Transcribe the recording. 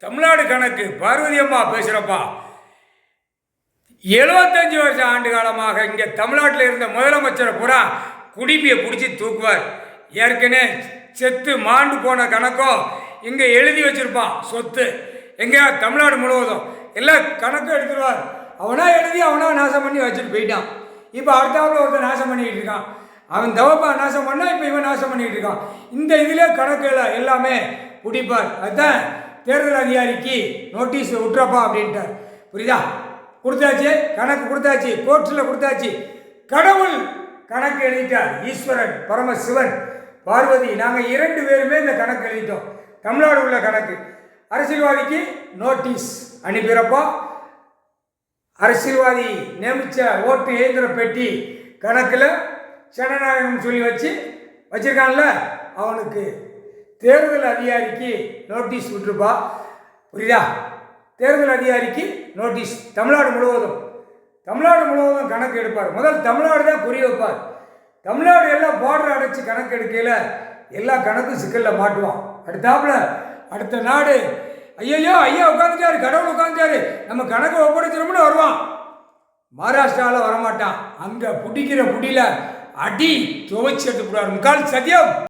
தமிழ்நாடு கணக்கு பார்வதி அம்மா பேசுகிறப்பா. 75 வருஷ ஆண்டு காலமாக இங்கே தமிழ்நாட்டில் இருந்த முதலமைச்சரை பூரா குடிமையை பிடிச்சி தூக்குவார். ஏற்கனவே செத்து மாண்டு போன கணக்கோ இங்கே எழுதி வச்சிருப்பான். சொத்து எங்கேயா தமிழ்நாடு முழுவதும் எல்லாம் கணக்கும் எடுத்துருவார். அவனா எழுதி அவனா நாசம் பண்ணி வச்சுட்டு போயிட்டான். இப்போ அடுத்தாப்புல ஒருத்தர் நாசம் பண்ணிக்கிட்டு இருக்கான். அவன் தவப்பா நாசம் பண்ணால் இப்போ இவன் நாசம் பண்ணிக்கிட்டு இருக்கான். இந்த இதிலே கணக்குல எல்லாமே பிடிப்பார். அதுதான் தேர்தல் அதிகாரிக்கு நோட்டீஸ் விட்டுறப்பா அப்படின்ட்டார். புரியுதா? கொடுத்தாச்சு, கணக்கு கொடுத்தாச்சு, கோர்ட்டில் கொடுத்தாச்சு. கடவுள் கணக்கு எழுதிட்டார். ஈஸ்வரன், பரமசிவன், பார்வதி, நாங்கள் 2 பேருமே இந்த கணக்கு எழுதிட்டோம். தமிழ்நாடு உள்ள கணக்கு. அரசியல்வாதிக்கு நோட்டீஸ் அனுப்பிறப்போ அரசியல்வாதி நியமித்த ஓட்டு இயந்திர பெட்டி கணக்கில் ஜனநாயகம் சொல்லி வச்சிருக்கான்ல, அவனுக்கு தேர்தல் அதிகாரிக்கு நோட்டீஸ் விட்டுருப்பா. புரியுதா? தேர்தல் அதிகாரிக்கு நோட்டீஸ். தமிழ்நாடு முழுவதும் கணக்கு எடுப்பார். முதல் தமிழ்நாடு தான் புரிய வைப்பார். தமிழ்நாடு எல்லாம் பார்டர் அடைச்சி கணக்கு எடுக்கையில் எல்லா கணக்கும் சிக்கலில் மாட்டுவான். அடுத்த நாடு ஐயா உட்காந்துட்டாரு, கடவுள் உட்காந்துட்டாரு, நம்ம கணக்கு ஒப்படைச்சிடணும்னு வருவான். மகாராஷ்டிராவில் வரமாட்டான். அங்கே பிடிக்கிற புடியில் அடி துவைச்சி எடுத்து போடுவார். முக்கால் சத்தியம்.